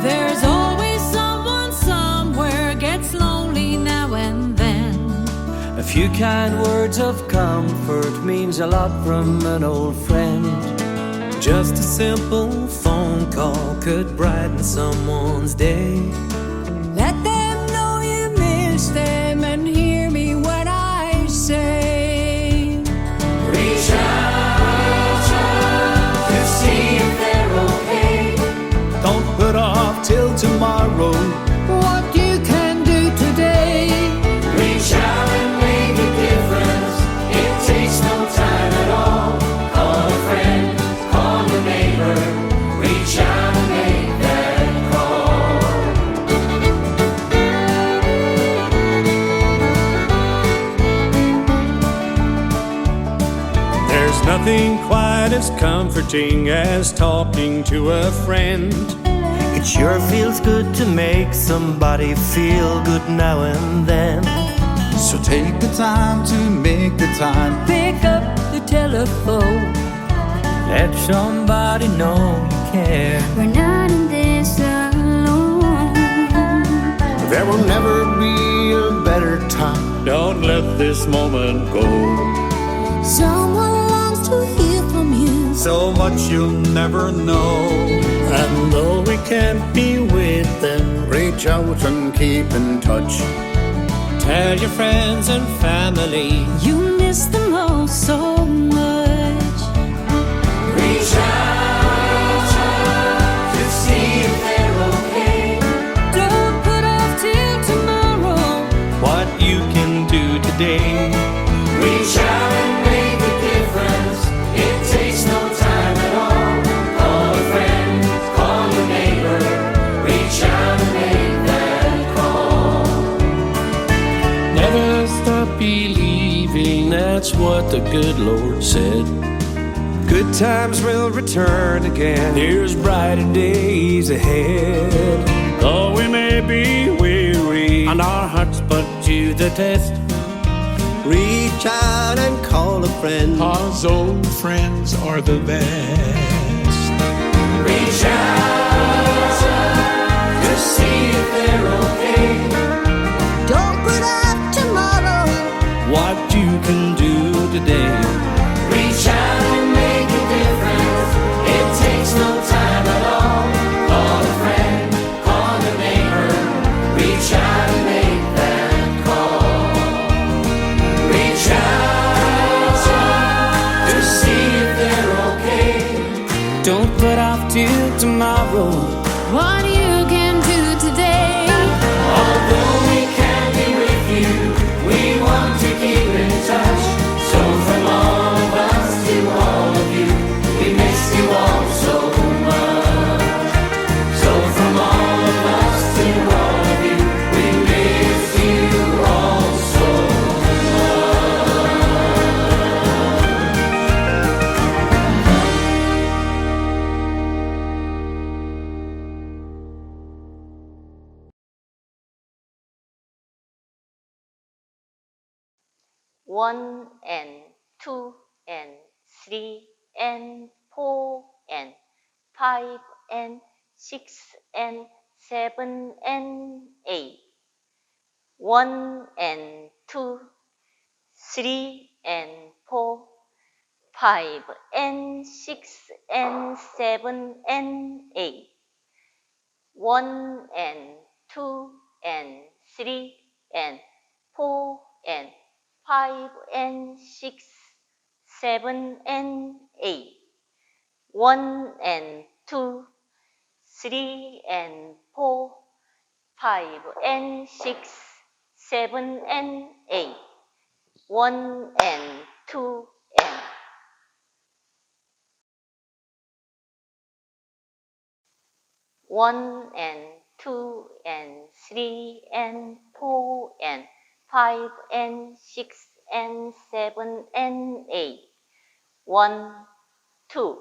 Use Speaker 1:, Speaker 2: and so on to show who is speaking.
Speaker 1: There's always someone somewhere gets lonely now and then.
Speaker 2: A few kind words of comfort means a lot from an old friend. Just a simple phone call could brighten someone's day.
Speaker 1: Let them know you miss them and hear me when I say,
Speaker 2: Reach out to see if they're okay. Don't put off till tomorrow
Speaker 1: what you can do today.
Speaker 2: Reach out and make a difference. It takes no time at all. Call a friend, call your neighbor. Reach out and make that call. There's nothing quite as comforting as talking to a friend. It sure feels good to make somebody feel good now and then.
Speaker 3: So take the time to make the time.
Speaker 1: Pick up the telephone.
Speaker 2: Let somebody know you care.
Speaker 1: We're not in this alone.
Speaker 3: There will never be a better time.
Speaker 2: Don't let this moment go.
Speaker 1: Someone longs to hear from you.
Speaker 3: So much you'll never know.
Speaker 2: And though we can't be with them,
Speaker 3: Reach out and keep in touch.
Speaker 2: tell your friends and family.
Speaker 1: You miss them all so much.
Speaker 2: Reach out to see if they're okay.
Speaker 1: Don't put off till tomorrow
Speaker 2: What you can do today. Reach out and make a difference. It takes no time at all. Call a friend, call your neighbor. Reach out and make that call. Never stop believing, that's what the good Lord said. Good times will return again. Here's brighter days ahead. Though we may be weary and our hearts put to the test, reach out and call a friend.
Speaker 3: 'Cause old friends are the best.
Speaker 2: Reach out to see if they're okay.
Speaker 1: Don't put off tomorrow
Speaker 2: What you can do today. Reach out and make a difference. It takes no time at all. Call a friend, call a neighbor. Reach out and make that call. Reach out to see if they're okay. Don't put off till tomorrow.
Speaker 1: what you can do today.
Speaker 2: Although we can't be with you, we want to keep in touch. So from all of us to all of you, we miss you all so much. So from all of us to all of you, we miss you all so
Speaker 4: One and two and three and four and five and six and seven and eight. One and two, three and four, five and six and seven and eight. One and two and three and four and five and six, seven and eight. One and two, three and four, five and six, seven and eight. One and two and one and two and three and four and five and six and seven and eight. One, two.